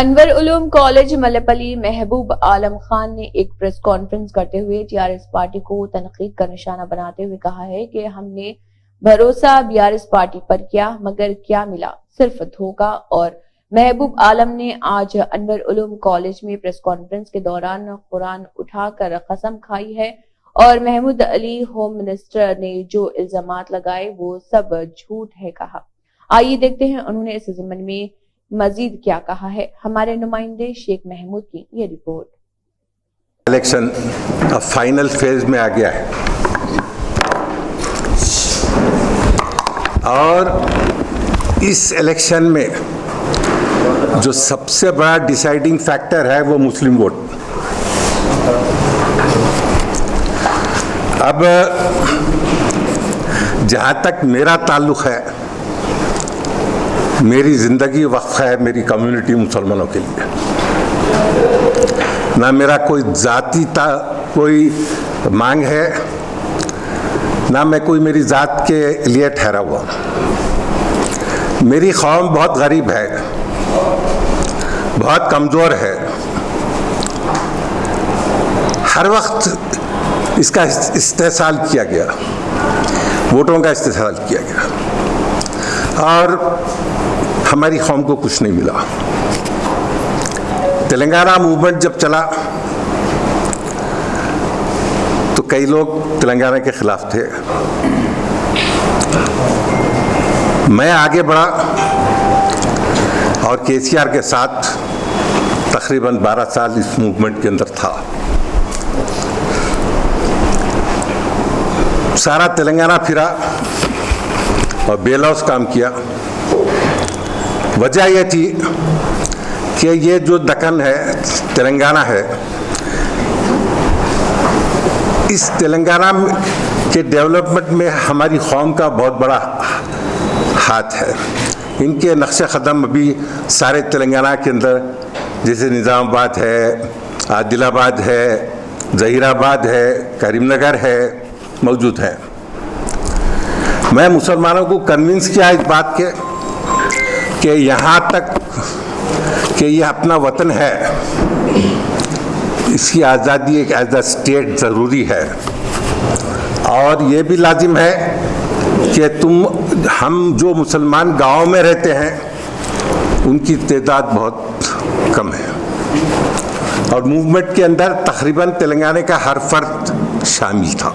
Anwar Uloom college मल्लपल्ली महबूब आलम खान ने एक press conference करते हुए टीआरएस पार्टी को तनकीद का निशाना बनाते हुए कहा है कि हमने भरोसा बीआरएस पार्टी पर किया, मगर क्या मिला? सिर्फ धोखा। और महबूब आलम ने आज अनवर उलूम कॉलेज में प्रेस कॉन्फ्रेंस के दौरान कुरान उठाकर कसम खाई है और महमूद अली होम मिनिस्टर ने जो इल्जामात लगाए वो सब झूठ है कहा। आइए देखते हैं उन्होंने इस ज़िम्मन में मजीद क्या कहा है। हमारे नुमाइंदे शेख महमूद की ये रिपोर्ट। इलेक्शन अब फाइनल फेज में आ गया है और इस इलेक्शन में जो सबसे बड़ा डिसाइडिंग फैक्टर है वो मुस्लिम वोट। अब जहां तक मेरा ताल्लुक है, मेरी ज़िंदगी वक्फ है मेरी कम्युनिटी मुसलमानों के लिए। ना मेरा कोई जाति कोई मांग है, ना मैं कोई मेरी ज़ात के लिए ठहरा हुआ। मेरी कौम बहुत गरीब है, बहुत कमज़ोर है। हर वक्त इसका इस्तेहसाल किया गया, वोटों का इस्तेहसाल किया गया और हमारी कौम को कुछ नहीं मिला। तेलंगाना मूवमेंट जब चला तो कई लोग तेलंगाना के खिलाफ थे। मैं आगे बढ़ा और केसीआर के साथ तकरीबन 12 साल इस मूवमेंट के अंदर था। सारा तेलंगाना फिरा और बेलौस काम किया। वजह यह थी कि ये जो दक्कन है, तेलंगाना है, इस तेलंगाना के डेवलपमेंट में हमारी कौम का बहुत बड़ा हाथ है। इनके नक्शे कदम अभी सारे तेलंगाना के अंदर, जैसे निज़ामाबाद है, आदिलाबाद है, जहीराबाद है, करीमनगर है, मौजूद है। मैं मुसलमानों को कन्विंस किया इस बात के कि यहाँ तक कि यह अपना वतन है, इसकी आज़ादी एक एज अ स्टेट ज़रूरी है और ये भी लाजिम है कि हम जो मुसलमान गाँव में रहते हैं उनकी तादाद बहुत कम है और मूवमेंट के अंदर तकरीबन तेलंगाना का हर फर्द शामिल था।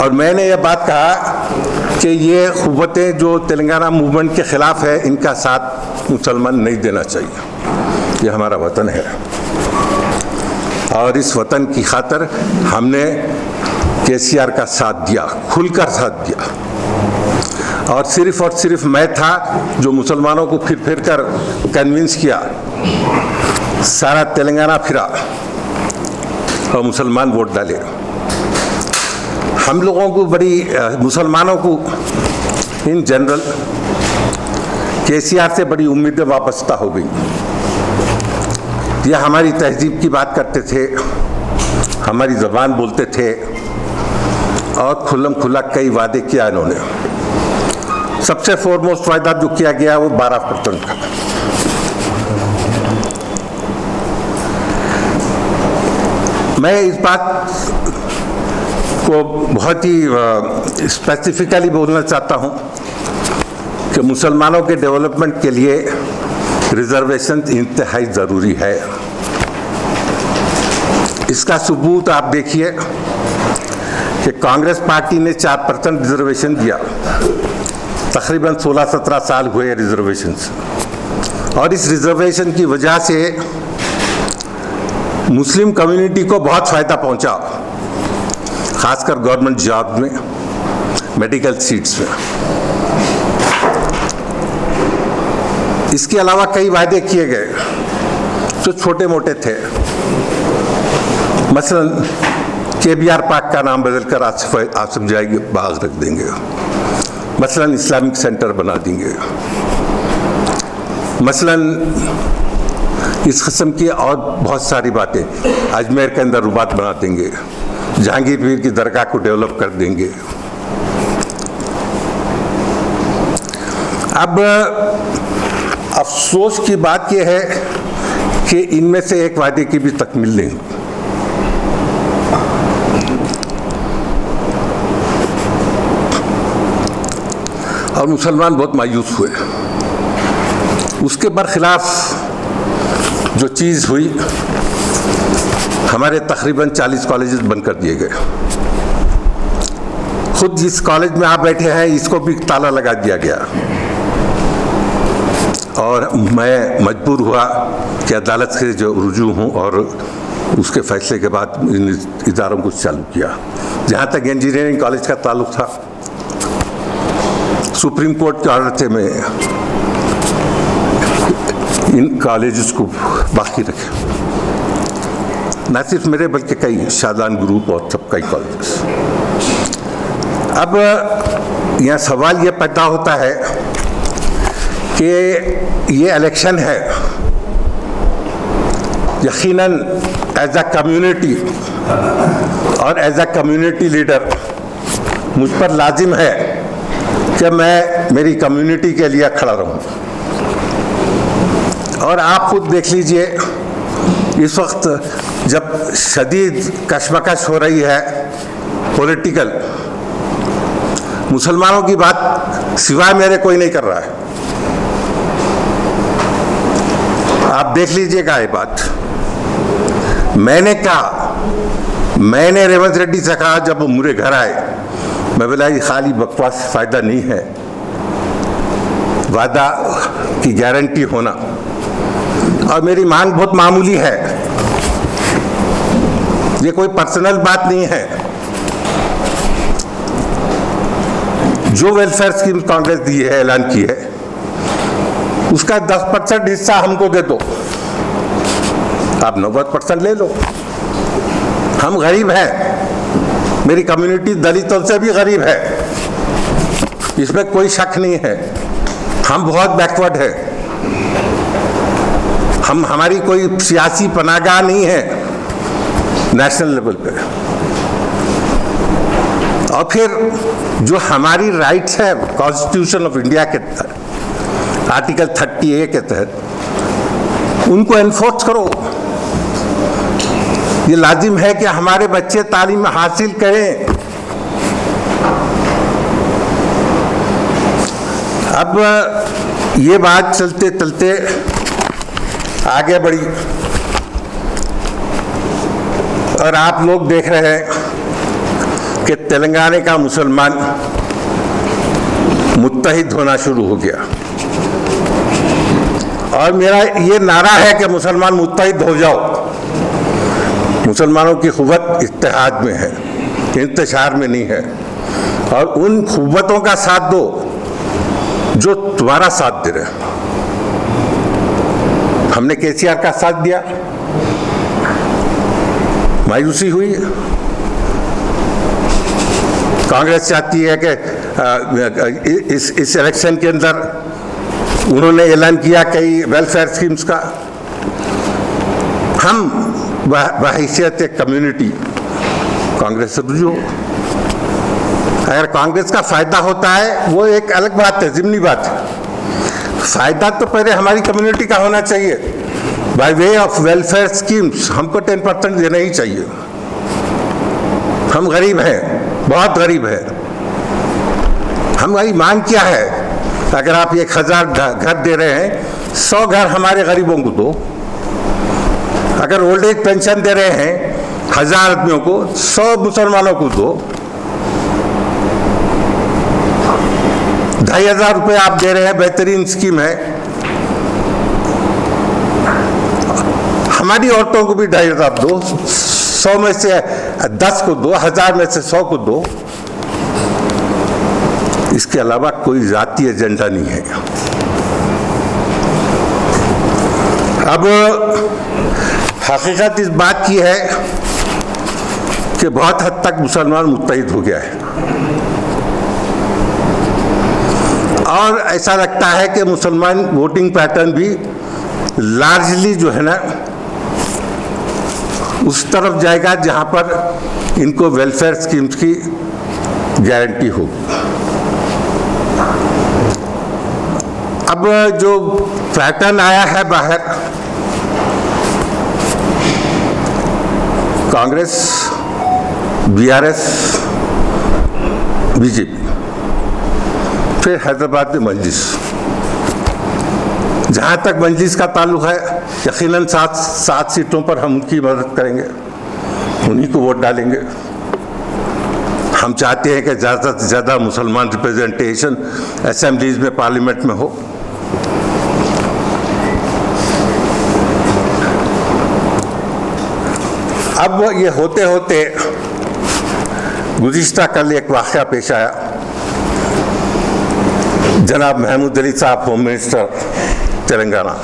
और मैंने यह बात कहा कि ये क़ुव्वतें जो तेलंगाना मूवमेंट के ख़िलाफ़ है, इनका साथ मुसलमान नहीं देना चाहिए। ये हमारा वतन है और इस वतन की खातिर हमने केसीआर का साथ दिया, खुलकर साथ दिया। और सिर्फ मैं था जो मुसलमानों को फिर कर कन्विंस किया। सारा तेलंगाना फिरा और मुसलमान वोट डाले। हम लोगों को मुसलमानों को इन जनरल केसीआर से बड़ी उम्मीदें वाबस्ता हो गई। यह हमारी तहजीब की बात करते थे, हमारी ज़बान बोलते थे और खुल्लम खुल्ला कई वादे किया इन्होंने। सबसे फोरमोस्ट वायदा जो किया गया वो 12% का। मैं इस बात को बहुत ही स्पेसिफिकली बोलना चाहता हूं कि मुसलमानों के डेवलपमेंट के लिए रिजर्वेशन इंतहाई ज़रूरी है। इसका सबूत आप देखिए कि कांग्रेस पार्टी ने 4% रिजर्वेशन दिया। तकरीबन 16-17 साल हुए रिजर्वेशन और इस रिजर्वेशन की वजह से मुस्लिम कम्युनिटी को बहुत फ़ायदा पहुंचा, खासकर गवर्नमेंट जॉब में, मेडिकल सीट्स में। इसके अलावा कई वायदे किए गए जो छोटे मोटे थे। मसलन केबीआर पार्क का नाम बदलकर आसिफ जाएगी बाग रख देंगे। मसलन इस्लामिक सेंटर बना देंगे। मसलन इस किस्म की और बहुत सारी बातें। अजमेर के अंदर रुबात बना देंगे, जहांगीर पीर की दरगाह को डेवलप कर देंगे। अब अफसोस की बात यह है कि इनमें से एक वादे की भी तकमील नहीं हुई। और मुसलमान बहुत मायूस हुए। उसके बरखिलाफ जो चीज़ हुई, हमारे तकरीबन 40 कॉलेजेस बंद कर दिए गए। खुद जिस कॉलेज में आप बैठे हैं इसको भी ताला लगा दिया गया। और मैं मजबूर हुआ कि अदालत से जो रुजू हूँ और उसके फैसले के बाद इन इदारों को चालू किया। जहाँ तक इंजीनियरिंग कॉलेज का ताल्लुक था, सुप्रीम कोर्ट के ऑर्डर से मैं इन कॉलेजेस को बाकी रखे। न सिर्फ मेरे बल्कि कई शादान ग्रुप और सब कई कॉलेजेस। अब यहाँ सवाल ये पैदा होता है कि ये इलेक्शन है, यकीनन एज अ कम्युनिटी और एज अ कम्युनिटी लीडर मुझ पर लाजिम है कि मैं मेरी कम्युनिटी के लिए खड़ा रहूं। और आप खुद देख लीजिए, इस वक्त जब शदीद कशमकश हो रही है पॉलिटिकल, मुसलमानों की बात सिवाय मेरे कोई नहीं कर रहा है। आप देख लीजिएगा ये बात। मैंने कहा, मैंने रेवंत रेड्डी से कहा जब वो मेरे घर आए, मैं बोला ये खाली बकवास से फायदा नहीं है, वादा की गारंटी होना। और मेरी मांग बहुत मामूली है, ये कोई पर्सनल बात नहीं है। जो वेलफेयर स्कीम कांग्रेस दी है, ऐलान की है, उसका 10% हिस्सा हमको दे दो, आप 90% ले लो। हम गरीब हैं, मेरी कम्युनिटी दलितों से भी गरीब है, इसमें कोई शक नहीं है। हम बहुत बैकवर्ड है, हमारी कोई सियासी पनाहगाह नहीं है नेशनल लेवल पे। और फिर जो हमारी राइट्स है कॉन्स्टिट्यूशन ऑफ इंडिया के तहत, आर्टिकल 30A के तहत, उनको एनफोर्स करो। ये लाजिम है कि हमारे बच्चे तालीम हासिल करें। अब ये बात चलते चलते आगे बढ़ी और आप लोग देख रहे हैं कि तेलंगाना का मुसलमान मुत्तहिद होना शुरू हो गया। और मेरा ये नारा है कि मुसलमान मुत्तहिद हो जाओ। मुसलमानों की क़ुव्वत इत्तेहाद में है, इंतशार में नहीं है। और उन क़ुव्वतों का साथ दो जो तुम्हारा साथ दे रहे। हमने केसीआर का साथ दिया, मायूसी हुई। कांग्रेस चाहती है कि इस इलेक्शन के अंदर उन्होंने ऐलान किया कई वेलफेयर स्कीम्स का। हम बहैसियत कम्युनिटी कांग्रेस से रुजू। अगर कांग्रेस का फायदा होता है वो एक अलग बात है, ज़िम्नी बात है। फायदा तो पहले हमारी कम्युनिटी का होना चाहिए। Bye way of welfare schemes हमको 10% देना ही चाहिए। हम गरीब हैं, बहुत गरीब है। हमारी मांग क्या है? अगर आप 1000 घर दे रहे हैं, 100 घर हमारे गरीबों को दो। अगर ओल्ड एज पेंशन दे रहे हैं 1000 आदमियों को, 100 मुसलमानों को दो। 2500 रुपये आप दे रहे हैं, बेहतरीन स्कीम है। हमारी औरतों को भी 2500 दो। 100 में से 10 को दो, 1000 में से 100 को दो। इसके अलावा कोई जाती एजेंडा नहीं है। अब हकीकत इस बात की है कि बहुत हद तक मुसलमान मुत्तहिद हो गया है। और ऐसा लगता है कि मुसलमान वोटिंग पैटर्न भी लार्जली जो है ना उस तरफ जाएगा जहां पर इनको वेलफेयर स्कीम्स की गारंटी हो। अब जो पैटर्न आया है बाहर, कांग्रेस, बीआरएस, बीजेपी, फिर हैदराबाद में मजलिस। जहां तक मजलिस का ताल्लुक है, यकीनन 7 सीटों पर हम उनकी मदद करेंगे, उन्हीं को वोट डालेंगे। हम चाहते हैं कि ज़्यादा से ज़्यादा मुसलमान रिप्रेजेंटेशन असेंबलीज में, पार्लियामेंट में हो। अब ये होते होते गुज़िश्ता कल एक वाक़या पेश आया। जनाब महमूद अली साहब, होम मिनिस्टर तेलंगाना,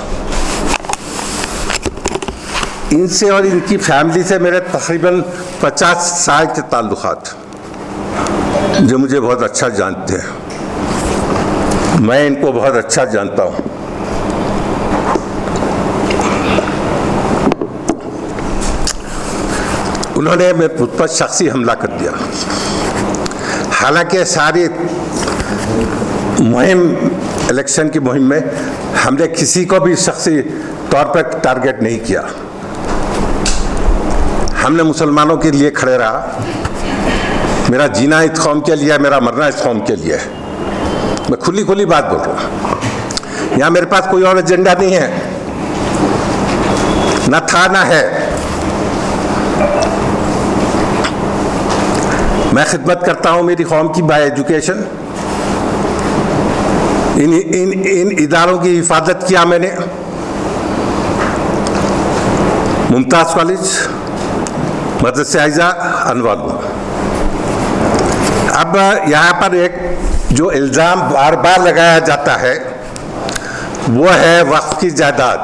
इनसे और इनकी फैमिली से मेरे तकरीबन 50 साल के ताल्लुकात, जो मुझे बहुत अच्छा जानते हैं। मैं इनको बहुत अच्छा जानता हूँ। उन्होंने मेरे खुद पर शख्सी हमला कर दिया। हालांकि सारी मुहिम, इलेक्शन की मुहिम में हमने किसी को भी शख्सी तौर पर टारगेट नहीं किया। हमने मुसलमानों के लिए खड़े रहा। मेरा जीना इस कौम के लिए, मेरा मरना इस कौम के लिए। मैं खुली बात बोल रहा हूँ। यहाँ मेरे पास कोई और एजेंडा नहीं है, न था न है। मैं खिदमत करता हूँ मेरी कौम की बाय एजुकेशन। इन इदारों की हिफाजत किया मैंने। मुमताज़ कॉलेज, मदरसे आइज़ा, अनवालू। अब यहाँ पर एक जो इल्ज़ाम बार बार लगाया जाता है वो है वक्फ की जायदाद।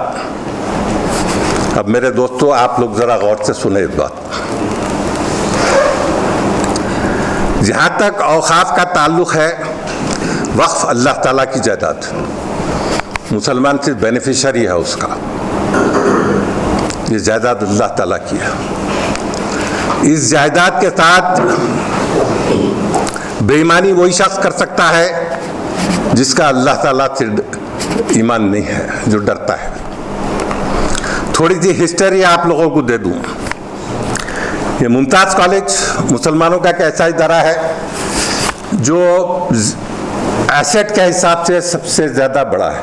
अब मेरे दोस्तों, आप लोग ज़रा गौर से सुने इस बात। जहाँ तक औक़ाफ़ का ताल्लुक़ है, वक्फ अल्लाह ताला की जायदाद, मुसलमान सिर्फ बेनिफिशरी है उसका। ये जायदाद अल्लाह ताला की है। इस जायदाद के साथ बेईमानी वही शख्स कर सकता है जिसका अल्लाह ताला से ईमान नहीं है, जो डरता है। थोड़ी सी हिस्ट्री आप लोगों को दे दूं। ये मुमताज़ कॉलेज मुसलमानों का एक ऐसा इदारा है जो एसेट के हिसाब से सबसे ज़्यादा बड़ा है।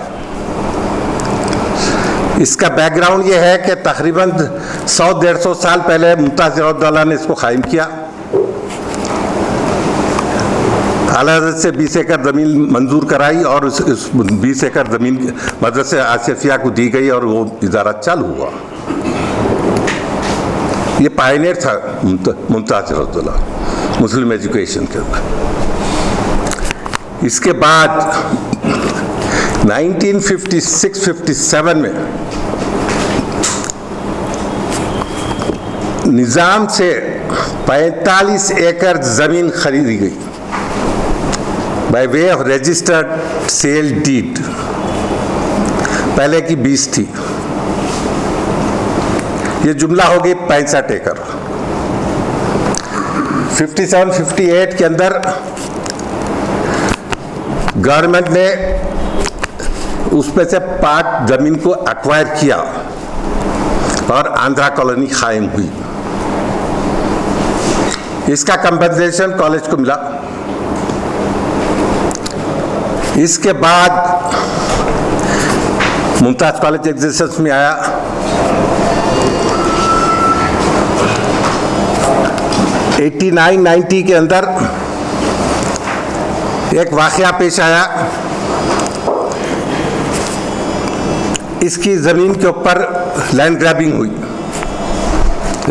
इसका बैकग्राउंड ये है कि तकरीबन 100-150 साल पहले मुमताज़ रज़ियल्लाहु ने इसको कायम किया। आला हज़रत से 20 एकड़ ज़मीन मंजूर कराई और उस 20 एकड़ ज़मीन मदरसे आसिफिया को दी गई और वो इदारा चालू हुआ। ये पायनियर था मुमताज़ रज़ियल्लाहु मुस्लिम एजुकेशन के ऊपर। इसके बाद 1956-57 में निज़ाम से 45 एकड़ ज़मीन खरीदी गई by way of registered sale deed. पहले की 20 थी। ये जुमला हो गई 65 एकड़। 57-58 के अंदर गवर्नमेंट ने उसमें से पार्ट जमीन को एक्वायर किया और आंध्रा कॉलोनी कायम हुई। इसका कंपनसेशन कॉलेज को मिला। इसके बाद मुमताज़ कॉलेज एग्जिस्टेंस में आया। '89-90 के अंदर एक वाक़या पेश आया। इसकी ज़मीन के ऊपर लैंड ग्रैबिंग हुई।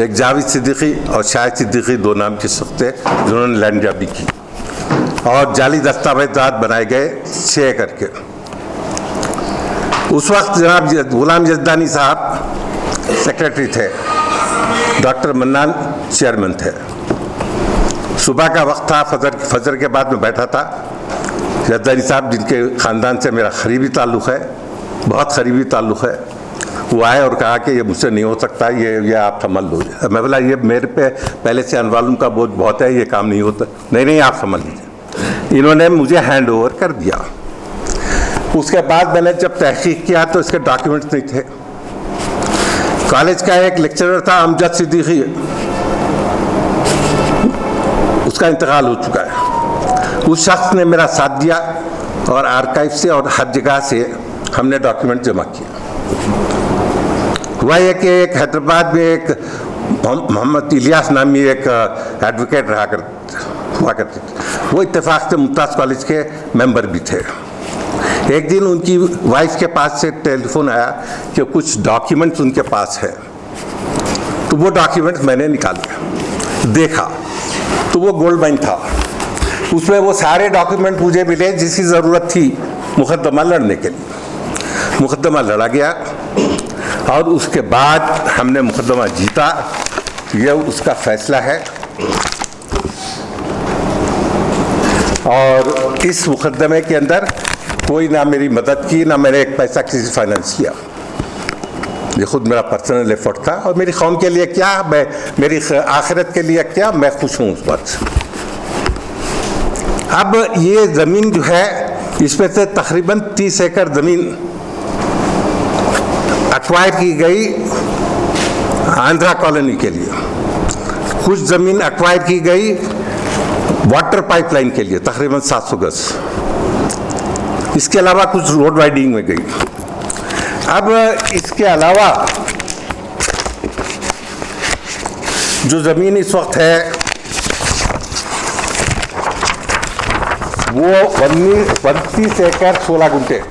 एक जावेद सिद्दीकी और शाहिद सिद्दीकी, दो नाम के शख्स थे जिन्होंने लैंड ग्रैबिंग की और जाली दस्तावेज़ात बनाए गए 6 एकड़ के। उस वक्त जनाब गुलाम यज़दानी साहब सेक्रेटरी थे, डॉक्टर मन्नान चेयरमैन थे। सुबह का वक्त था, फजर के बाद में बैठा था। यज़दानी साहब, जिनके ख़ानदान से मेरा करीबी ताल्लुक़ है, बहुत करीबी ताल्लुक़ है, वो आए और कहा कि ये मुझसे नहीं हो सकता, ये आप संभाल लो। मैं बोला ये मेरे पे पहले से अनवालूम का बोझ बहुत है, ये काम नहीं होता। नहीं आप समझ लीजिए। इन्होंने मुझे हैंड ओवर कर दिया। उसके बाद मैंने जब तहकीक किया तो इसके डॉक्यूमेंट्स नहीं थे। कॉलेज का एक लेक्चरर था अमजद सिद्दीकी, उसका इंतकाल हो चुका है। उस शख्स ने मेरा साथ दिया और आर्काइव से और हर जगह से हमने डॉक्यूमेंट जमा किया। हुआ यह कि एक हैदराबाद में एक मोहम्मद इलियास नामी एक एडवोकेट हुआ करते थे, वो इत्तेफाक से मुमताज़ कॉलेज के मेंबर भी थे। एक दिन उनकी वाइफ के पास से टेलीफोन आया कि कुछ डॉक्यूमेंट्स उनके पास है। तो वो डॉक्यूमेंट्स मैंने निकाले, देखा तो वो गोल्ड माइन था। उसमें वो सारे डॉक्यूमेंट मुझे मिले जिसकी ज़रूरत थी मुकदमा लड़ने के लिए। मुकदमा लड़ा गया और उसके बाद हमने मुकदमा जीता। यह उसका फैसला है और इस मुकदमे के अंदर कोई ना मेरी मदद की, ना मैंने एक पैसा किसी फाइनेंस किया। ये खुद मेरा पर्सनल एफर्ट था और मेरी कौम के लिए क्या, मैं मेरी आखिरत के लिए क्या, मैं खुश हूँ उस बात से। अब ये ज़मीन जो है इसमें से तकरीबन 30 एकड़ ज़मीन एक्वायर की गई आंध्रा कॉलोनी के लिए, कुछ ज़मीन एक्वायर की गई वाटर पाइपलाइन के लिए तकरीबन 700 गज, इसके अलावा कुछ रोड वाइडिंग में गई। अब इसके अलावा जो ज़मीन इस वक्त है वो 32 एकड़ 16 गुंठे,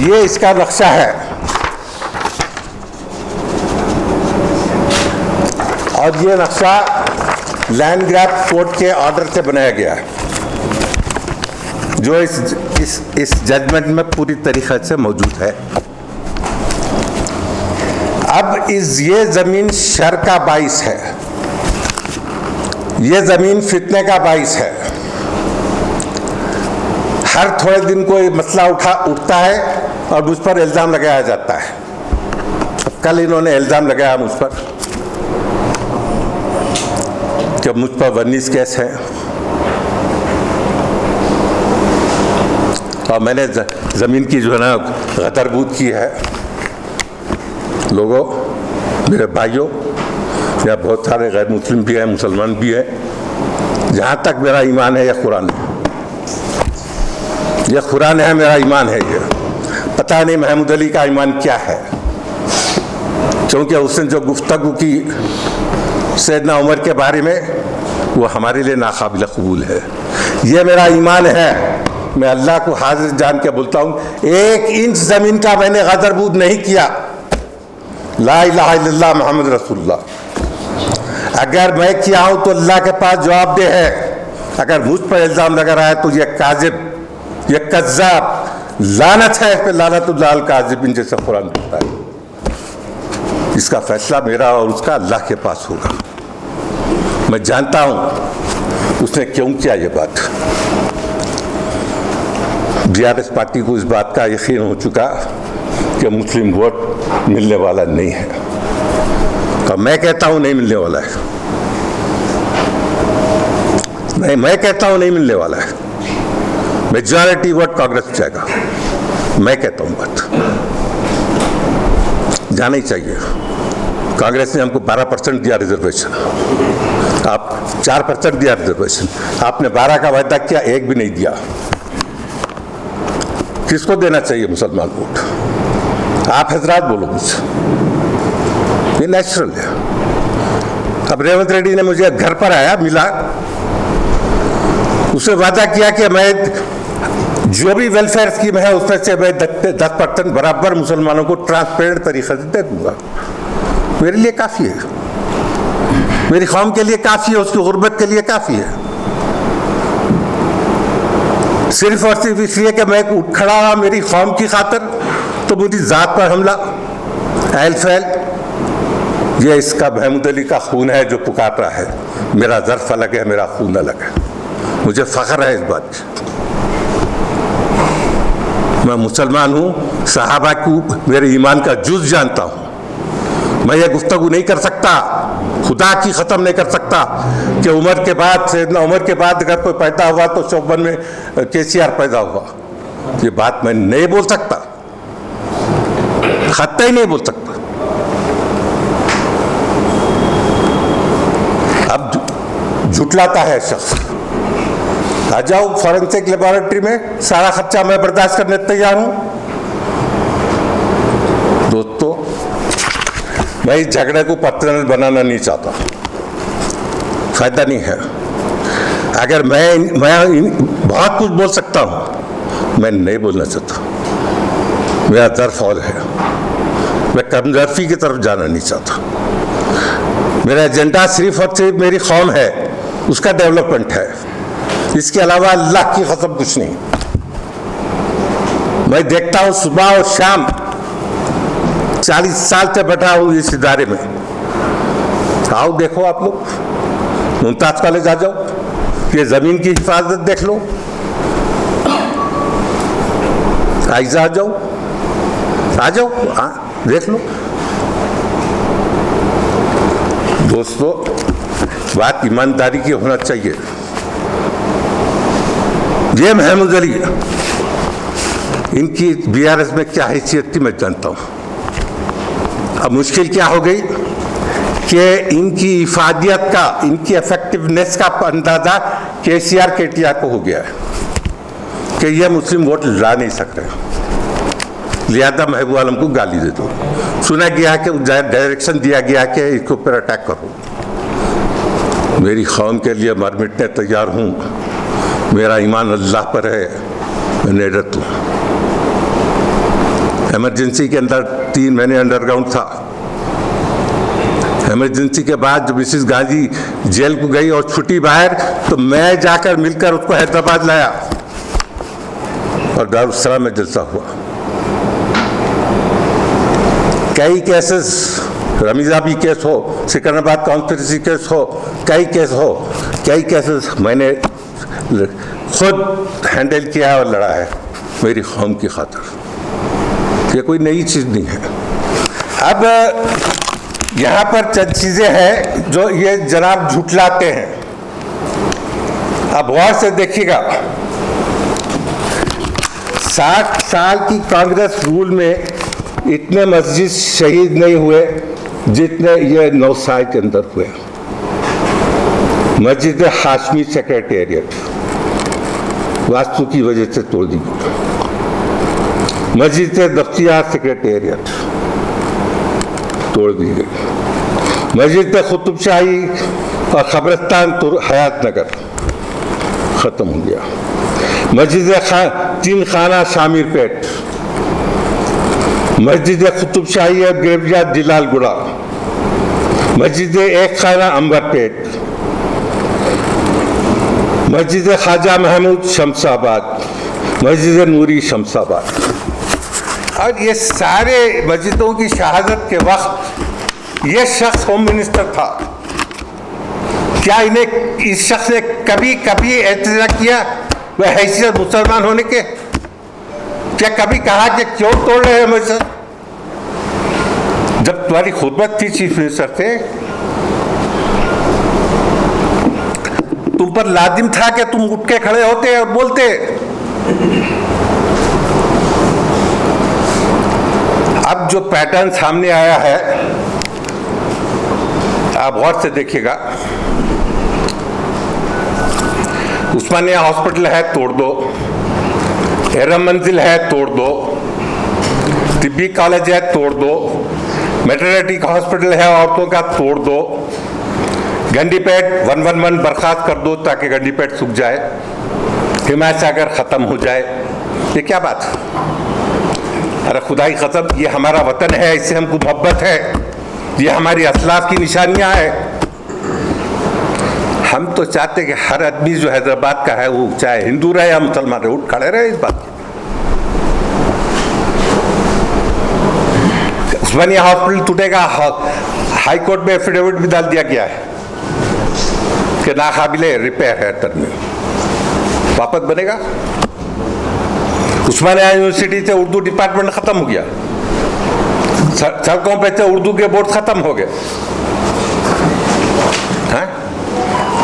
ये इसका नक्शा है। और ये नक्शा लैंड ग्रैब कोर्ट के ऑर्डर से बनाया गया है, जो इस जजमेंट में पूरी तरीके से मौजूद है। अब ये ज़मीन शर का बाइस है, ये ज़मीन फितने का बाइस है। हर थोड़े दिन कोई मसला उठता है और मुझ पर इल्ज़ाम लगाया जाता है। अब कल इन्होंने इल्ज़ाम लगाया मुझ पर कि मुझ पर वर्निस केस है और मैंने ज़मीन की जो है ना गदरबूद की है। लोगों, मेरे भाइयों, यहाँ बहुत सारे गैर मुस्लिम भी हैं, मुसलमान भी हैं। जहाँ तक मेरा ईमान है, यह कुरान है, यह कुरान है, मेरा ईमान है। ये पता नहीं महमूद अली का ईमान क्या है, क्योंकि उसने जो गुफ्तगू की सैयदना उमर के बारे में, वो हमारे लिए नाकाबिल कबूल है। ये मेरा ईमान है। मैं अल्लाह को हाजिर जान के बोलता हूँ, 1 इंच ज़मीन का मैंने गदरबूद नहीं किया। ला इलाहा इल्लल्लाह मोहम्मद रसूलुल्लाह। अगर मैं किया हूँ तो अल्लाह के पास जवाबदेह है। अगर मुझ पर इल्ज़ाम लगा रहा है तो यह काजिब, यह कज़्ज़ाब, लानत है पे लानतुल्लाह अल काज़िबिन, जैसा कुरान कहता है। इसका फैसला मेरा और उसका अल्लाह के पास होगा। मैं जानता हूँ उसने क्यों किया ये बात। बीआरएस पार्टी को इस बात का यकीन हो चुका कि मुस्लिम वोट मिलने वाला नहीं है, और मैं कहता हूँ नहीं मिलने वाला है। नहीं, मैं कहता हूँ नहीं मिलने वाला है। मेजॉरिटी वोट कांग्रेस जाएगा, मैं कहता हूँ। बात जाना ही चाहिए। कांग्रेस ने हमको 12% दिया रिजर्वेशन, आप 4% दिया रिजर्वेशन, आपने 12 का वायदा किया, 1 भी नहीं दिया। किसको देना चाहिए मुसलमान वोट? आप हजरात बोलो मुझसे, ये नेचुरल है। अब रेवंत रेड्डी ने मुझे घर पर आया, मिला, उसे वादा किया कि मैं जो भी वेलफेयर स्कीम है उसमें से मैं 10% बराबर मुसलमानों को ट्रांसपेरेंट तरीके से दे दूंगा। मेरे लिए काफ़ी है, मेरी कौम के लिए काफ़ी है, उसकी गुर्बत के लिए काफ़ी है। सिर्फ और सिर्फ इसलिए कि मैं उठ खड़ा हुआ मेरी कौम की खातिर, तो मुझे ज़ात पर हमला, एल फैल, ये इसका महमूद अली का खून है जो पुकार रहा है। मेरा ज़र्फ अलग है, मेरा खून अलग है। मुझे फ़ख्र है इस बात की। मैं मुसलमान हूँ, सहाबा को मेरे ईमान का जुज़ जानता हूँ। मैं ये गुफ्तगू नहीं कर सकता, खुदा की ख़त्म नहीं कर सकता कि उमर के बाद, सैयदना उमर के बाद अगर कोई पैदा हुआ तो 54 में KCR पैदा हुआ। ये बात मैं नहीं बोल सकता, कतई नहीं बोल सकता। अब झुटलाता है शख्स, आ जाओ फॉरेंसिक लेबोरेटरी में, सारा खर्चा मैं बर्दाश्त करने तैयार हूं। दोस्तों, मैं इस झगड़े को पर्सनल बनाना नहीं चाहता, फायदा नहीं है। अगर मैं बहुत कुछ बोल सकता हूं, मैं नहीं बोलना चाहता। मेरा दर्द फौल है, मैं कमजोरी की तरफ जाना नहीं चाहता। मेरा एजेंडा सिर्फ और सिर्फ मेरी कौम है, उसका डेवलपमेंट है, इसके अलावा अल्लाह की कसम कुछ नहीं। मैं देखता हूं सुबह और शाम, 40 साल से बैठा हूं इस इदारे में। आओ देखो आप लोग, मुमताज कॉलेज आ जाओ, ये जमीन की हिफाजत देख लो, आइजा आ जाओ, हाँ देख लो। दोस्तों, बात ईमानदारी की होना चाहिए। ये महमूद अली, इनकी बीआरएस में क्या हैसियत थी मैं जानता हूं। अब मुश्किल क्या हो गई कि इनकी इफादियत का, इनकी इफेक्टिवनेस का अंदाजा केसीआर केटीआर को हो गया है कि ये मुस्लिम वोट ला नहीं सक रहे, लिहाजा महबूब आलम को गाली दे दो। सुना गया कि डायरेक्शन दिया गया कि इसके ऊपर अटैक करो। मेरी कौम के लिए मर मिटने तैयार हूँ, मेरा ईमान अल्लाह पर है, मैं निडर हूँ। इमरजेंसी के अंदर 3 महीने अंडरग्राउंड था। इमरजेंसी के बाद जब मिसिस गांधी जेल को गई और छुट्टी बाहर, तो मैं जाकर मिलकर उसको हैदराबाद लाया और दारुस्सलाम में जलसा हुआ। कई केसेस, रमीज़ाबी केस हो, सिकंदराबाद कॉन्स्पिरेसी केस हो, कई केसेस मैंने खुद हैंडल किया और लड़ा है मेरी कौम की खातिर। ये कोई नई चीज़ नहीं है। अब यहाँ पर चंद चीज़ें हैं जो ये जनाब झुटलाते हैं। अब गौर से देखिएगा, 60 साल की कांग्रेस रूल में इतने मस्जिद शहीद नहीं हुए जितने ये 9 साल के अंदर हुए। मस्जिद हाशमी सेक्रेटेरिएट वास्तु की वजह से तोड़ दी गई। मस्जिद दफ्तियार सेक्रेटेरिएट तोड़ दी गई। मस्जिद कुतुब शाही और कब्रिस्तान हयात नगर ख़त्म हो गया। मस्जिद 3 खाना शामिर पेट, मस्जिद कुतुब शाही और ग्रेवयार्ड दिलालगुड़ा, मस्जिद 1 खाना अंबरपेट, मस्जिद ख्वाजा महमूद शमशाबाद, मस्जिद नूरी शमशाबाद। और ये सारे मस्जिदों की शहादत के वक्त ये शख्स होम मिनिस्टर था। क्या इन्हें, इस शख्स ने कभी एतजा किया वह हैसियत मुसलमान होने के? क्या कभी कहा कि क्यों तोड़ रहे हैं मस्जिद? जब तुम्हारी खुतबत थी चीफ मिनिस्टर से, तुम पर लाजिम था कि तुम उठ के खड़े होते और बोलते। अब जो पैटर्न सामने आया है, आप गौर से देखिएगा। उस्मानिया हॉस्पिटल है, तोड़ दो। हेरम मंजिल है, तोड़ दो। तिब्बी कॉलेज है, तोड़ दो। मैटरनिटी हॉस्पिटल है औरतों का, तोड़ दो। गंडीपेट 111 बर्खास्त कर दो ताकि गंडीपेट सूख जाए, हिमायत सागर खत्म हो जाए। ये क्या बात? अरे खुदाई कसम, ये हमारा वतन है, इससे हमको मोहब्बत है, ये हमारी असलाफ की निशानियां हैं। हम तो चाहते कि हर आदमी जो हैदराबाद का है, वो चाहे हिंदू रहे या मुसलमान रहे, उठ खड़े रहे इस बात की। उस्मानिया हॉस्पिटल टूटेगा, हाई कोर्ट में एफिडेविट भी डाल दिया गया है कि नाकाबिले रिपेयर है, तरमीम वापस बनेगा। उस्मानिया यूनिवर्सिटी से उर्दू डिपार्टमेंट खत्म हो गया, सड़कों पे से उर्दू के बोर्ड खत्म हो गए।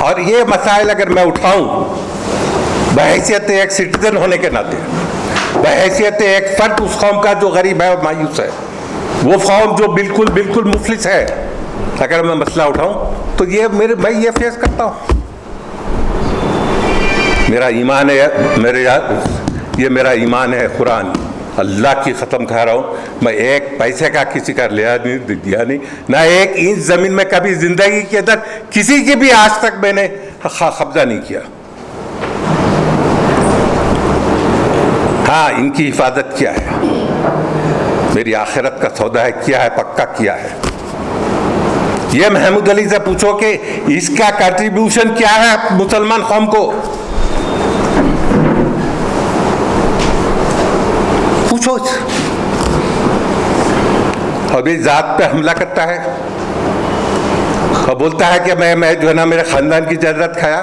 और ये मसाइल अगर मैं उठाऊं बहैसियत एक सिटीजन होने के नाते, बहैसियत एक फर्द उस कौम का जो गरीब है और मायूस है, वो कौम जो बिल्कुल बिल्कुल मुफलिस है, अगर मैं मसला उठाऊं तो मैं ये फेस करता हूं। मेरा ईमान है, ये मेरा ईमान है कुरान, अल्लाह की ख़त्म कह रहा हूँ। मैं एक पैसे का किसी का लिया नहीं, दिया नहीं, ना एक इंच ज़मीन में कभी ज़िंदगी के अंदर किसी की भी आज तक मैंने कब्जा नहीं किया। हाँ, इनकी हिफाजत किया है, मेरी आखिरत का सौदा है, किया है, पक्का किया है। ये महमूद अली से पूछो कि इसका कंट्रीब्यूशन क्या है मुसलमान कौम को, पूछो। और भी जात पे हमला करता है और बोलता है कि मैं जो है ना मेरे खानदान की जायदाद खाया।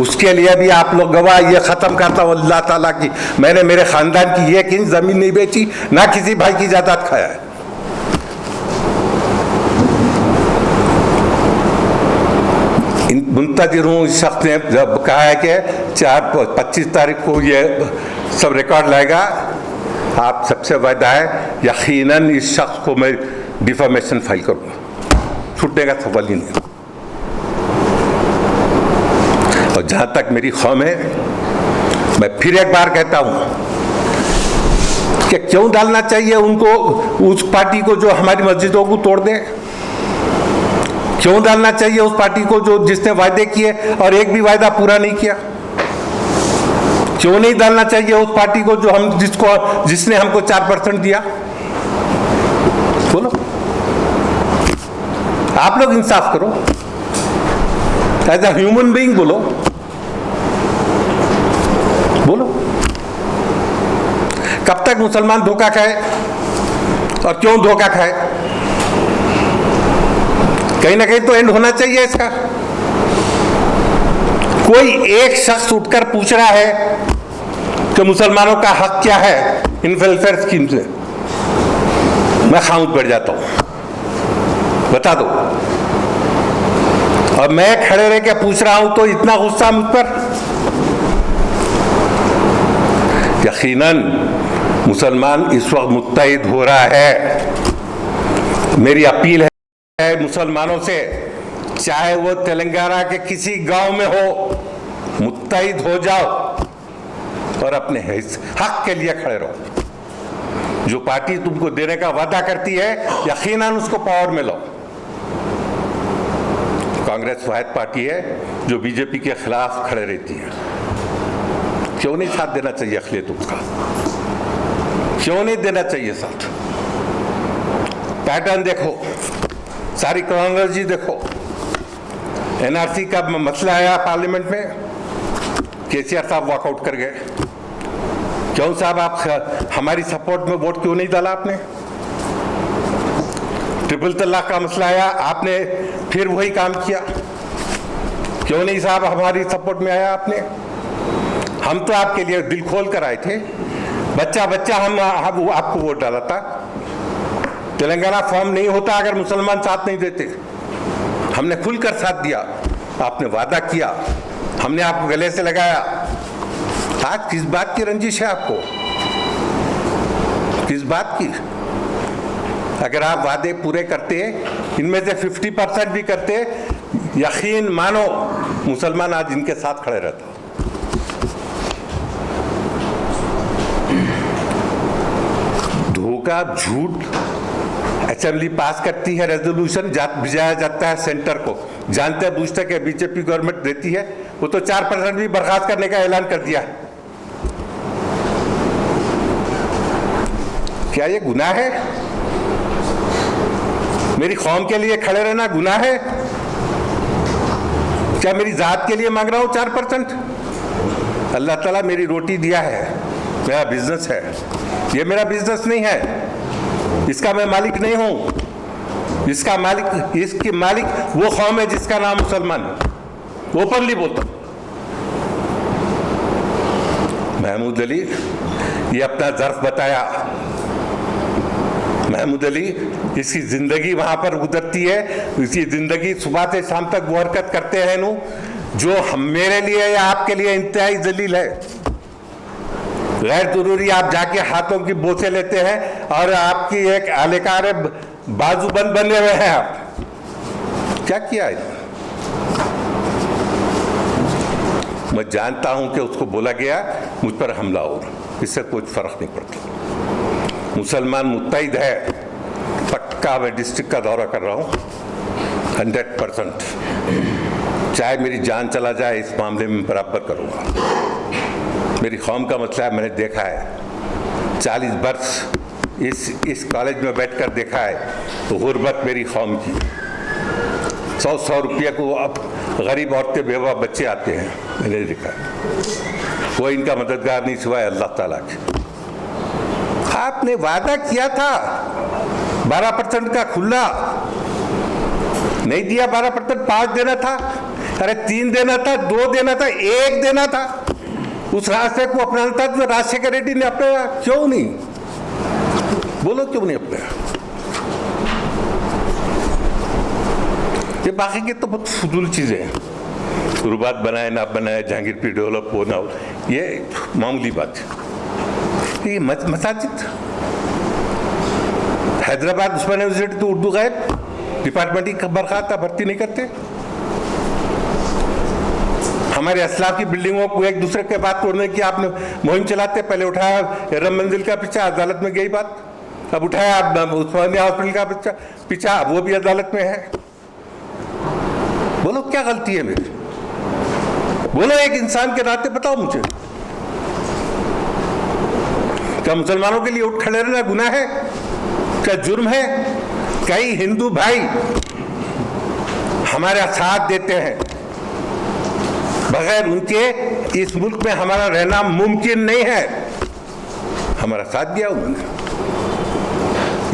उसके लिए भी आप लोग गवाह, ये खत्म करता हूं अल्लाह ताला की, मैंने मेरे खानदान की एक इंच जमीन नहीं बेची, ना किसी भाई की जायदाद खाया है। मुंतजिर हूँ, इस शख्स ने जब कहा है कि 25 तारीख को ये सब रिकॉर्ड लाएगा, आप सबसे वादा है यकीनन इस शख्स को मैं डिफामेशन फाइल करूँगा, छूटने का सवाल ही नहीं। और जहाँ तक मेरी कौम है, मैं फिर एक बार कहता हूँ कि क्यों डालना चाहिए उनको, उस पार्टी को जो हमारी मस्जिदों को तोड़ दे, क्यों डालना चाहिए उस पार्टी को जो जिसने वायदे किए और एक भी वायदा पूरा नहीं किया, क्यों नहीं डालना चाहिए उस पार्टी को जो जिसने हमको 4% दिया। बोलो, आप लोग इंसाफ करो, एज अ ह्यूमन बीइंग बोलो, बोलो कब तक मुसलमान धोखा खाए और क्यों धोखा खाए। कहीं ना कहीं तो एंड होना चाहिए इसका। कोई एक शख्स उठकर पूछ रहा है कि मुसलमानों का हक क्या है इन वेलफेयर स्कीम से, मैं खामोश बैठ जाता हूं, बता दो। और मैं खड़े रह के पूछ रहा हूं तो इतना गुस्सा मुझ पर। यकीनन मुसलमान इस वक्त मुत्तहिद हो रहा है। मेरी अपील है मुसलमानों से, चाहे वो तेलंगाना के किसी गांव में हो, मुत्तहिद हो जाओ और अपने हक के लिए खड़े रहो। जो पार्टी तुमको देने का वादा करती है, यकीनन उसको पावर में लो। कांग्रेस वाहिद पार्टी है जो बीजेपी के खिलाफ खड़े रहती है। क्यों नहीं साथ देना चाहिए अखिलेश का, क्यों नहीं देना चाहिए साथ। पैटर्न देखो, सारी क्रोनोलॉजी देखो। एनआरसी का मसला आया पार्लियामेंट में, केसीआर साहब वॉकआउट कर गए। क्यों साहब, आप हमारी सपोर्ट में वोट क्यों नहीं डाला आपने। ट्रिपल तलाक का मसला आया, आपने फिर वही काम किया। क्यों नहीं साहब हमारी सपोर्ट में आया आपने। हम तो आपके लिए दिल खोल कर आए थे, बच्चा बच्चा हम आपको वोट डाला था। तेलंगाना फॉर्म नहीं होता अगर मुसलमान साथ नहीं देते। हमने खुलकर साथ दिया, आपने वादा किया, हमने आपको गले से लगाया। आज किस बात की रंजिश है आपको, किस बात की। अगर आप वादे पूरे करते, इनमें से 50% भी करते, यकीन मानो मुसलमान आज इनके साथ खड़े रहता। धोखा, झूठ। असेंबली पास करती है रेजोल्यूशन, भिजाया जाता है सेंटर को, जानते बूझते कि बीजेपी गवर्नमेंट देती है। वो तो 4% भी बर्खास्त करने का ऐलान कर दिया। क्या ये गुनाह है। मेरी कौम के लिए खड़े रहना गुनाह है। क्या मेरी जात के लिए मांग रहा हूं 4%। अल्लाह ताला मेरी रोटी दिया है, मेरा बिजनेस है। ये मेरा बिजनेस नहीं है, इसका मैं मालिक नहीं हूं। इसका मालिक, इसकी मालिक वो कौम है जिसका नाम मुसलमान है। ओपनली बोलता हूं। महमूद अली ये अपना ज़र्फ बताया। महमूद अली, इसकी जिंदगी वहां पर गुजरती है, इसकी जिंदगी सुबह से शाम तक वो हरकत करते हैं जो हम मेरे लिए या आपके लिए इंतहाई जलील है। गैर जरूरी आप जाके हाथों की बोसे लेते हैं और आपकी एक आलेकार बाजूबंद बने हुए हैं। आप क्या किया है? मैं जानता हूं कि उसको बोला गया मुझ पर हमला हो, इससे कोई फर्क नहीं पड़ता। मुसलमान मुत्तहिद है, पक्का मैं डिस्ट्रिक्ट का दौरा कर रहा हूं 100%। चाहे मेरी जान चला जाए, इस मामले में बराबर करूंगा। मेरी कौम का मसला है, मैंने देखा है 40 वर्ष इस कॉलेज में बैठकर देखा है तो गुर्बत मेरी कौम की। 100 रुपये को अब गरीब औरतें बेवा बच्चे आते हैं, मैंने देखा है। कोई इनका मददगार नहीं सिवाय अल्लाह ताला के। आपने वादा किया था 12% का खुला, नहीं दिया 12%, 5 देना था, अरे 3 देना था, 2 देना था, 1 देना था। उस रास्ते को अपनाना था तो राजशेखर रेड्डी ने अपनाया, क्यों नहीं? बोलो क्यों नहीं अपनाया? ये बाकी के तो बहुत फजूल चीजें हैं, गुरुबात बनाए ना बनाए, जहांगीर पीर डेवलप हो ना हो, ये मामूली बात है। ये मसाजिद हैदराबाद उस्मान यूनिवर्सिटी तो उर्दू गायब, डिपार्टमेंट की बरखास्त भर्ती नहीं करते। हमारे अस्लाफ की बिल्डिंगों को एक दूसरे के बात तोड़ने की आपने मुहिम चलाते। पहले उठाया रम मंजिल का पीछा, अदालत में गई बात। अब उठाया उस्मानिया हॉस्पिटल का पीछा, वो भी अदालत में है। बोलो क्या गलती है मेरी? बोलो एक इंसान के नाते बताओ मुझे, क्या मुसलमानों के लिए उठ खड़े रहना गुनाह है? क्या जुर्म है? कई हिंदू भाई हमारा साथ देते हैं, बगैर उनके इस मुल्क में हमारा रहना मुमकिन नहीं है। हमारा साथ दिया उन्होंने,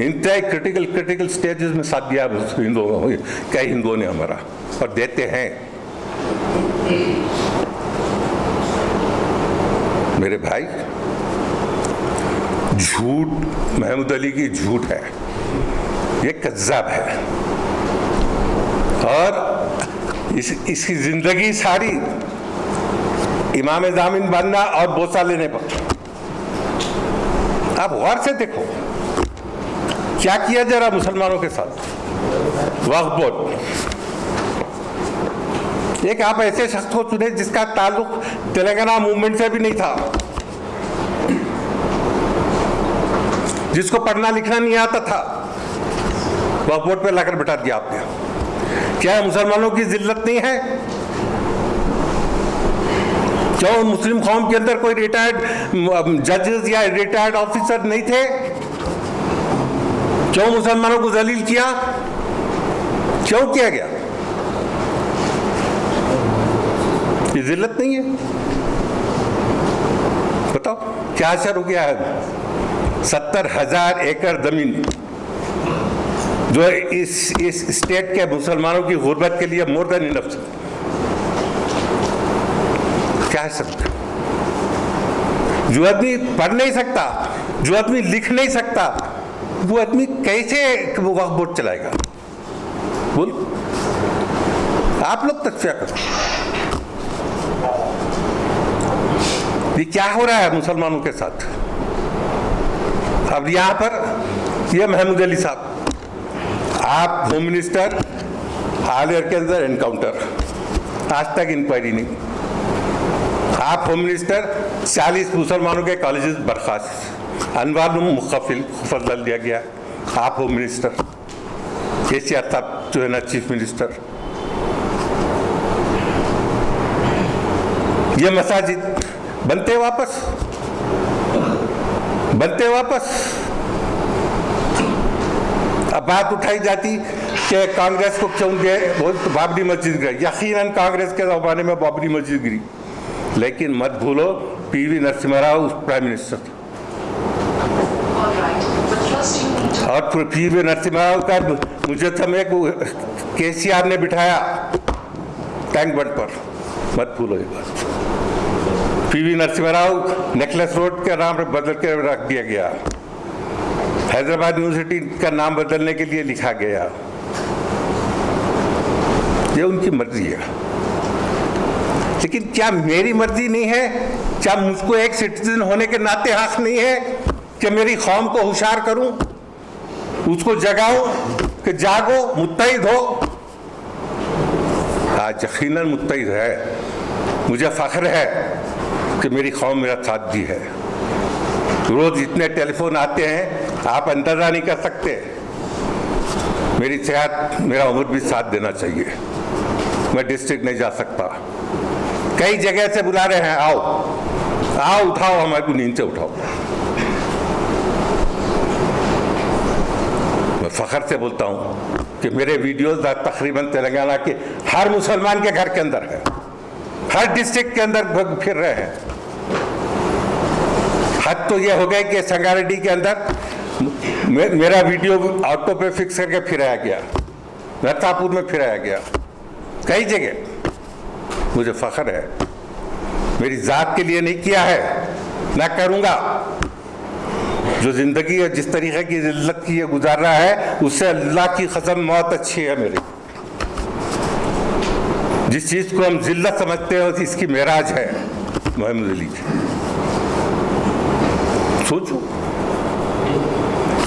इंतहाई क्रिटिकल स्टेजेस में साथ दिया हिंदुओं, कई हिंदुओं ने हमारा, और देते हैं। मेरे भाई, झूठ महमूद अली की झूठ है, ये कज़्ज़ाब है, और इसकी जिंदगी सारी इमाम जामिन बनना और बोसा लेने पर। आप गौर से देखो क्या किया जरा मुसलमानों के साथ। वक्फ बोर्ड, एक आप ऐसे शख्स को चुने जिसका ताल्लुक तेलंगाना मूवमेंट से भी नहीं था, जिसको पढ़ना लिखना नहीं आता था, वक्फ बोर्ड पे लाकर बैठा दिया आपने। क्या मुसलमानों की जिल्लत नहीं है? क्यों मुस्लिम कौम के अंदर कोई रिटायर्ड जजेस या रिटायर्ड ऑफिसर नहीं थे? क्यों मुसलमानों को जलील किया? क्यों किया गया? ये जिल्लत नहीं है? बताओ क्या असर हो गया है? 70,000 एकड़ जमीन जो इस स्टेट के मुसलमानों की गुर्बत के लिए मोर देन इनफ। क्या है सकता? जो आदमी पढ़ नहीं सकता, जो आदमी लिख नहीं सकता, वो आदमी कैसे वो वक्फ बोर्ड चलाएगा? बोल, आप लोग तस्फिया करो। ये क्या हो रहा है मुसलमानों के साथ? अब यहां पर ये महमूद अली साहब, आप होम मिनिस्टर, हालियर के अंदर एनकाउंटर, आज तक इंक्वायरी नहीं। आप होम मिनिस्टर, 40 मुसलमानों के कॉलेजेस बर्खास्त, अनवार मुखफिल फजल दिया गया। आप होम मिनिस्टर, केसीआर साहब जो है ना चीफ मिनिस्टर। ये मसाजिद बनते वापस, बनते वापस। अब बात उठाई जाती कि कांग्रेस को क्यों दे, तो बाबरी मस्जिद गिरी। यकीनन कांग्रेस के ज़माने में बाबरी मस्जिद गिरी, लेकिन मत भूलो PV Narasimha Rao prime minister थे, और पीवी नरसिम्हा राव का मुजस्समे को केसीआर ने बिठाया टैंक बंड पर। मत भूलो ये बात। PV Narasimha Rao necklace road का नाम बदल के रख दिया गया, हैदराबाद यूनिवर्सिटी का नाम बदलने के लिए लिखा गया। ये उनकी मर्जी है, लेकिन क्या मेरी मर्जी नहीं है? क्या मुझको एक सिटीजन होने के नाते हक नहीं है कि मेरी कौम को होशियार करूं, उसको जगाऊं कि जागो, मुत्तहिद हो? आज यकीनन मुत्तहिद है। मुझे फख्र है कि मेरी कौम मेरा साथ दी है। रोज इतने टेलीफोन आते हैं, आप अंदाजा नहीं कर सकते। मेरी सेहत, मेरा उम्र भी साथ देना चाहिए। मैं डिस्ट्रिक्ट नहीं जा सकता, कई जगह से बुला रहे हैं, आओ आओ, उठाओ, हमारी नींद से उठाओ। मैं फख्र से बोलता हूं कि मेरे वीडियोस तकरीबन तेलंगाना के हर मुसलमान के घर के अंदर है, हर डिस्ट्रिक्ट के अंदर फिर रहे हैं। हद तो यह हो गई कि संगारेड्डी के अंदर मेरा वीडियो ऑटो पे फिक्स करके फिराया गया, नरसापुर में फिराया गया, कई जगह। मुझे फख्र है, मेरी जात के लिए नहीं किया है, ना करूंगा। जो जिंदगी है जिस तरीके की जिल्लत की ये गुजार रहा है, उससे अल्लाह की कसम मौत अच्छी है मेरी। जिस चीज को हम जिल्लत समझते हैं इसकी मेराज है मोहम्मद अली की। सोचो,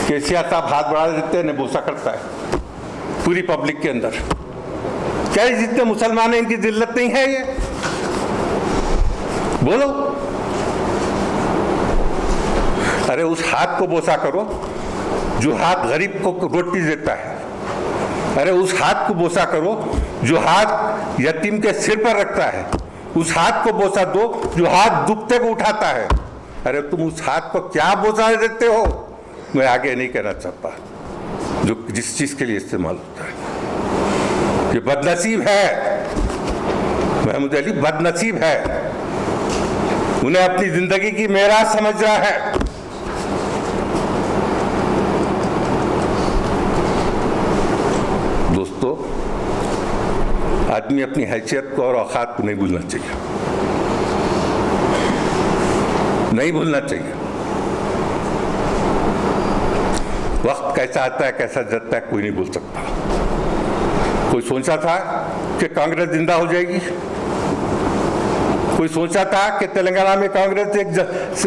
केसीआर साहब हाथ बढ़ा देते हैं, नबूसा करता है पूरी पब्लिक के अंदर। क्या जितने मुसलमान हैं इनकी जिल्लत नहीं है? ये बोलो। अरे उस हाथ को बोसा करो जो हाथ गरीब को रोटी देता है। अरे उस हाथ को बोसा करो जो हाथ यतीम के सिर पर रखता है। उस हाथ को बोसा दो जो हाथ दुखते को उठाता है। अरे तुम उस हाथ को क्या बोसा देते हो? मैं आगे नहीं कहना चाहता, जो जिस चीज के लिए इस्तेमाल होता है। ये बदनसीब है, मोहम्मद अली बदनसीब है। उन्हें अपनी जिंदगी की मेराज समझ रहा है। दोस्तों, आदमी अपनी हैसियत को और औकात को नहीं भूलना चाहिए, नहीं भूलना चाहिए। वक्त कैसा आता है, कैसा जाता है, कोई नहीं भूल सकता। कोई सोचा था कि कांग्रेस जिंदा हो जाएगी? कोई सोचा था कि तेलंगाना में कांग्रेस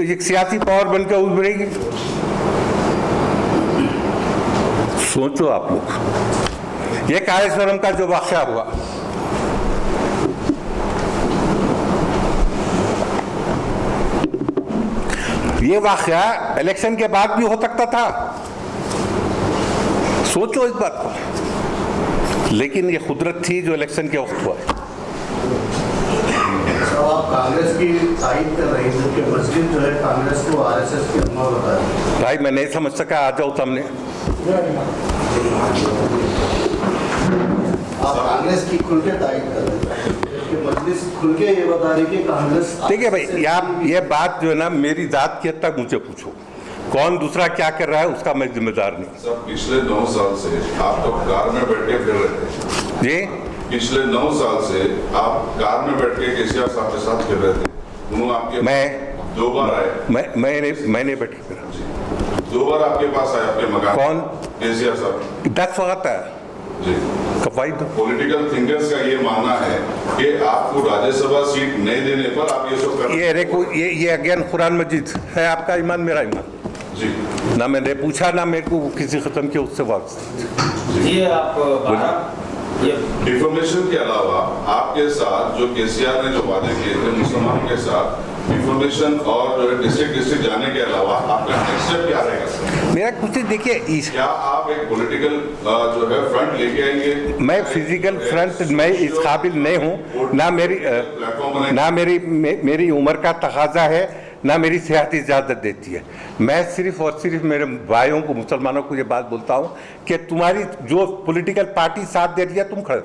एक सियासी पावर बनकर उभरेगी? सोचो आप लोग। ये कालेश्वरम का जो वाक़या हुआ, ये वाक़या इलेक्शन के बाद भी हो सकता था। सोचो इस बात को। लेकिन ये कुदरत थी जो इलेक्शन के वक्त हुआ। आप कांग्रेस की तारीफ कर रहे हैं कि मस्जिद जो है कांग्रेस को आरएसएस की अम्मा बता रही। भाई मैं नहीं समझ सका, आ जाओ सामने। आप कांग्रेस की खुल के तारीफ कर रहे हैं कि मस्जिद खुल के ये बता रही कि कांग्रेस। देखिए भाई, आप ये बात जो है ना, मेरी जात की हद तक मुझे पूछो, कौन दूसरा क्या कर रहा है उसका मैं जिम्मेदार नहीं। सर, पिछले 9 साल से आप तो कार में बैठ के फिर रहे थे जी। पिछले 9 साल से आप कार में बैठ के केसीआर साहब के साथ फिर रहे थे। उन्होंने आपके मैं 2 बार आए। मैंने बैठी फिर 2 बार आपके पास आए, आपके मकान। कौन? केसीआर साहब 10 वक्त है जी। कफाई दो। पॉलिटिकल थिंकर्स का ये मानना है कि आपको राज्यसभा सीट नहीं देने पर आप ये सब कर। ये देखो, ये अगेन कुरान मजीद है, आपका ईमान मेरा ईमान जी। ना मैंने पूछा ना मेरे को किसी खत्म के उससे वापस। ये आप डिफॉर्मेशन के अलावा आपके साथ जो केसीआर ने जो वादे किए थे मुसलमानों के साथ, डिफॉर्मेशन और जो है डिस्ट्रिक्ट जाने के अलावा आपका नेक्स्ट स्टेप क्या रहेगा? मेरा कुछ देखिए, क्या आप एक पॉलिटिकल जो है फ्रंट लेके आएंगे? मैं फिजिकल फ्रंट मैं इस काबिल नहीं हूँ, ना मेरी उम्र का तकाजा है, ना मेरी सेहत इजाज़त देती है। मैं सिर्फ और सिर्फ मेरे भाइयों को, मुसलमानों को ये बात बोलता हूँ कि तुम्हारी जो पॉलिटिकल पार्टी साथ दे रही है तुम खड़े।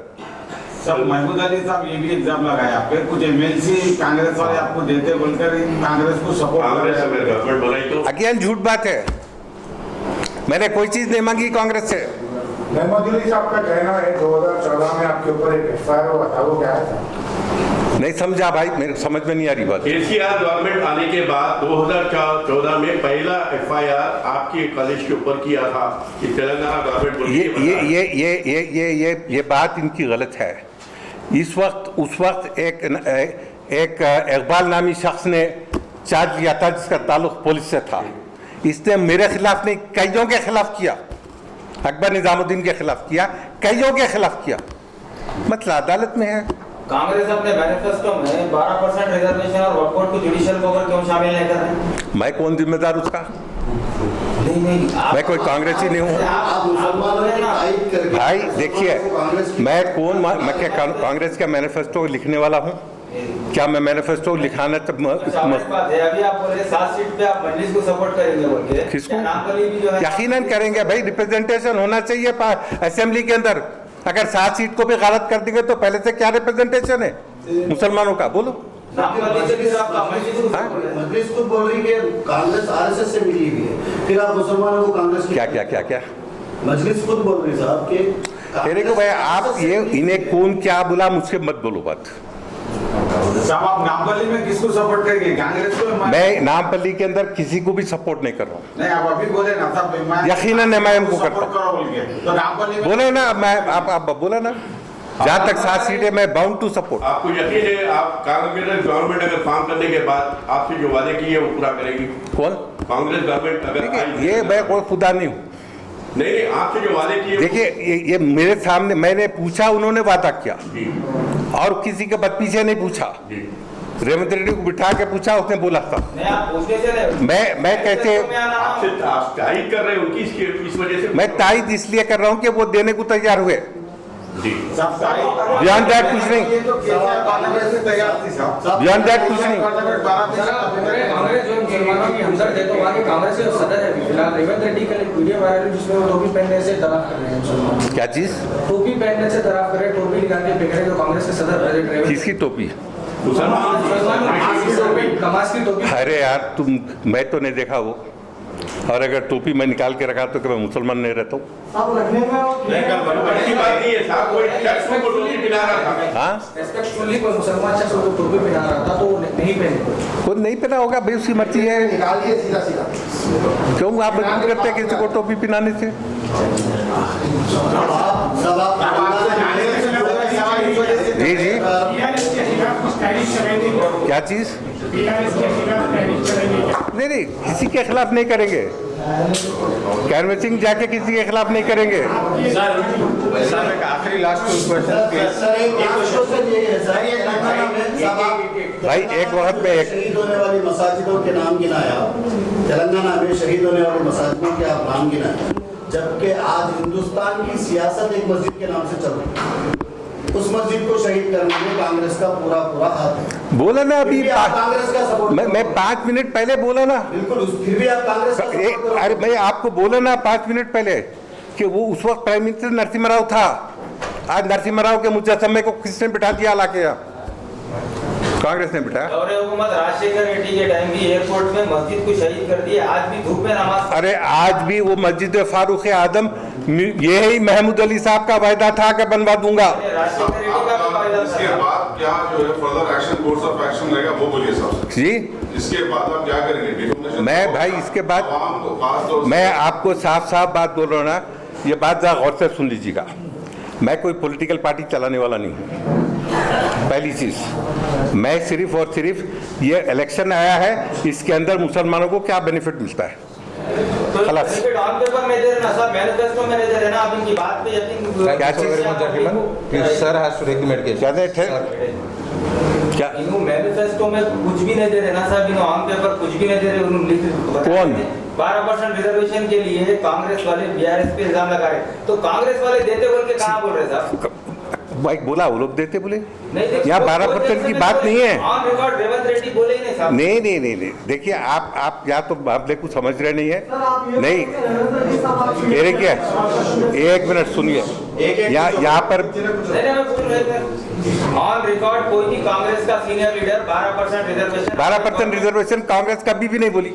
सर, महमूद अली साहब ये भी एग्जाम लगाया आपके, कुछ एमएलसी कांग्रेस वाले आपको देते बोलकर कांग्रेस को सपोर्ट। अगेन झूठ बात है, मैंने कोई चीज नहीं मांगी कांग्रेस से। महमूद अली साहब का कहना है 2014 में आपके ऊपर एक एफआईआर हुआ था, वो क्या था? नहीं समझा भाई, मेरे समझ में नहीं आ रही बात। केसीआर गवर्नमेंट आने के बाद 2014 में पहला एफआईआर आपके कॉलेज के ऊपर किया था कि तेलंगाना गवर्नमेंट ये बात इनकी गलत है। उस वक्त एक इकबाल नामी शख्स ने चार्ज लिया था जिसका ताल्लुक पुलिस से था। इसने मेरे खिलाफ नहीं, कईयों के खिलाफ किया, अकबर निजामुद्दीन के खिलाफ किया, कईयों के खिलाफ किया। मतलब अदालत में है। कांग्रेस अपने मैनिफेस्टो में 12% रिजर्वेशन और वर्कआउट को जुडिशियल पॉवर क्यों शामिल नहीं कर रहे? मैं कौन जिम्मेदार उसका? नहीं मैं कोई कांग्रेसी नहीं हूँ आप मुसलमानों की तारीफ करके भाई। देखिए कांग्रेस की- मैं कौन, मैं क्या कांग्रेस का मैनिफेस्टो लिखने वाला हूँ? क्या मैं मैनिफेस्टो लिखाना तब बात है। अभी आप बोल रहे 7 सीट पे आप मजलिस को सपोर्ट करेंगे बोल के। किसको? नामपली भी जो है यकीनन करेंगे भाई, रिप्रेजेंटेशन होना चाहिए असेंबली के अंदर। अगर 7 सीट को भी गलत कर देंगे तो पहले से क्या रिप्रेजेंटेशन है मुसलमानों का? बोलो। नामपली से फिर आपका मजलिस को support करेंगे। मजलिस खुद बोल रही है कि कांग्रेस आरएसएस से मिली हुई है, फिर आप मुसलमानों को कांग्रेस की- क्या क्या क्या क्या मजलिस खुद बोल रही है साहब के तेरे को भाई, आप ये इन्हें कौन क्या बोला मुझसे मत बोलो बात। साहब आप नामपल्ली में किसको सपोर्ट करेंगे? कांग्रेस को? मैं नामपल्ली के अंदर किसी को भी सपोर्ट नहीं कर रहा हूँ। नहीं, आप अभी बोले ना साहब, मैं यकीनन MIM को करता सपोर्ट करो बोल के। तो नामपल्ली में बोले ना, मैं आप बोला ना, जहाँ तक 7 सीटें मैं बाउंड टू सपोर्ट। आपको यकीन है आप कांग्रेस गवर्नमेंट अगर फॉर्म करने के बाद आपसे जो वादे किए वो पूरा करेगी? कौन? कांग्रेस गवर्नमेंट अगर आई- ये मैं कोई खुदा नहीं हूँ। नहीं, आपसे जो वादे किए देखिए ये मेरे सामने, मैंने पूछा, उन्होंने वादा किया, जी और किसी के बाद पीछे नहीं पूछा। जी रेवंत रेड्डी को बिठा के पूछा, उसने बोला था। नहीं आप पूछने से नहीं। मैं कैसे, आपसे आप तारीफ कर रहे हैं उनकी, इस वजह से मैं तायद इसलिए कर रहा हूँ कि वो देने को तैयार हुए। जी साहब तारीफ- Beyond that कुछ नहीं। ये तो केसीआर कांग्रेस से तैयार थी साहब। Beyond that कुछ नहीं। कांग्रेस जो मुसलमानों की हमदर्द है, तो वहाँ के कांग्रेस के सदर है फिलहाल रेवंत रेड्डी का एक वीडियो वायरल है जिसमें वो टोपी पहनने से तराफ कर रहे हैं मुसलमान। क्या चीज? टोपी पहनने से तराफ कर रहे हैं, टोपी निकाल के फेंक रहे हैं, जो कांग्रेस के सदर प्रेसिडेंट रेवंत किसकी टोपी? मुसलमान की टोपी, नमाज की टोपी। अरे यार तुम, मैं तो नहीं देखा वो, और अगर टोपी मैं निकाल के रखा तो क्या मैं मुसलमान नहीं रहता हूँ? नहीं, कल बड़ी की बात नहीं है साहब, कोई शख्स को टोपी पिला रहा था। हाँ, रेस्पेक्टफुली कोई मुसलमान शख्स को टोपी पहना रहा था तो वो नहीं पहने। कोई नहीं पहना होगा भाई, उसकी मर्जी है। निकालिए सीधा सीधा। क्यों आप मजबूर करते हैं किसी को टोपी पहनाने से? सब आप जी जी, क्या चीज? नहीं, किसी के खिलाफ नहीं करेंगे। कैनवसिंग जाके किसी के खिलाफ नहीं करेंगे। आखिरी लास्ट क्वेश्चन भाई एक वक्त में एक शहीद होने वाली मसाजिदों के नाम गिनाया, तेलंगाना में शहीद होने वाली मसाजिदों के आप नाम गिनाए, जबकि आज हिंदुस्तान की सियासत एक मस्जिद के नाम से चल रही है। उस मस्जिद को शहीद करने में कांग्रेस का पूरा हाथ है। बोला ना अभी, फिर भी आप कांग्रेस का सपोर्ट मैं 5 मिनट पहले बोला ना। बिल्कुल, फिर भी आप कांग्रेस का सपोर्ट करो। अरे मैं आपको बोला ना 5 मिनट पहले कि वो उस वक्त प्राइम मिनिस्टर नरसिम्हा राव था। आज नरसिम्हा राव के मुजस्समे को किसने बिठा दिया लाके यहाँ? कांग्रेस ने बिठाया। दौरे हुकूमत राजशेखर रेड्डी के टाइम भी एयरपोर्ट में मस्जिद को शहीद कर दिया, आज भी धूप में नमाज। अरे आज भी वो मस्जिद फारूक आदम, यही महमूद अली साहब का वायदा था कि बनवा दूंगा। राजशेखर रेड्डी का भी वायदा इसके था। बाद क्या जो है further action, course of action रहेगा वो बोलिए साहब। जी, इसके बाद आप क्या करेंगे? डिफॉर्मेशन मैं भाई इसके बाद, आवाम को खास तौर से मैं आपको साफ साफ बात बोल रहा हूँ ना, ये बात जरा गौर से सुन लीजिएगा। मैं कोई पॉलिटिकल पार्टी चलाने वाला नहीं हूँ। पहली चीज, मैं सिर्फ और सिर्फ ये इलेक्शन आया है, इसके अंदर मुसलमानों को क्या बेनिफिट मिलता है, तो खलास। बेनिफिट ऑन पेपर में दे रहे ना साहब, मैनिफेस्टो में नहीं दे रहे ना, आप इनकी बात पे यकीन। क्या चीज? Sir has to make the क्या रेट है? क्या इन्हों मैनिफेस्टो में कुछ भी नहीं दे रहे ना साहब, इन्हों ऑन पेपर कुछ भी नहीं दे रहे। उन्होंने कौन? 12% रिजर्वेशन के लिए कांग्रेस वाले बीआरएस पे इल्जाम लगा रहे, तो कांग्रेस वाले देते बोल के कहाँ बोल रहे साहब? भाई बोला, वो लोग देते बोले। नहीं, यहाँ 12% की बात नहीं है। ऑन रिकॉर्ड रेवंत रेड्डी बोले ही नहीं साहब। नहीं, देखिए आप या तो आपने कुछ समझ रहे नहीं है, नहीं मेरे क्या, 1 मिनट सुनिए, यहाँ पर नहीं, मैं पूछ रहे थे ऑन रिकॉर्ड कोई भी कांग्रेस का senior leader 12% reservation 12% reservation Congress कभी भी नहीं बोली।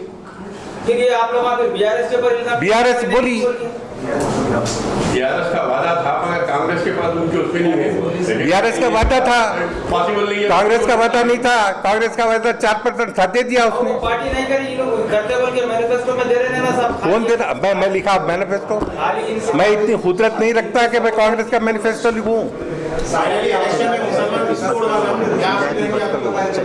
फिर ये आप लोग फिर बीआरएस के ऊपर इल्जाम। बीआरएस बोली। बीआरएस का वादा था, मगर कांग्रेस के पास उनके उस पे नहीं है। बीआरएस का वादा था, पॉसिबल नहीं है। कांग्रेस का वादा नहीं था। कांग्रेस का वादा 4% था, दे दिया वो उसने। पार्टी नहीं करी, ये लोग करते बोल के मैनिफेस्टो में दे रहे हैं ना साहब। कौन देना? मैं लिखा मैनिफेस्टो? खाली इनसे मैं इतनी खुदरत नहीं रखता कि मैं कांग्रेस का मैनिफेस्टो लिखूं। इलेक्शन में मुसलमान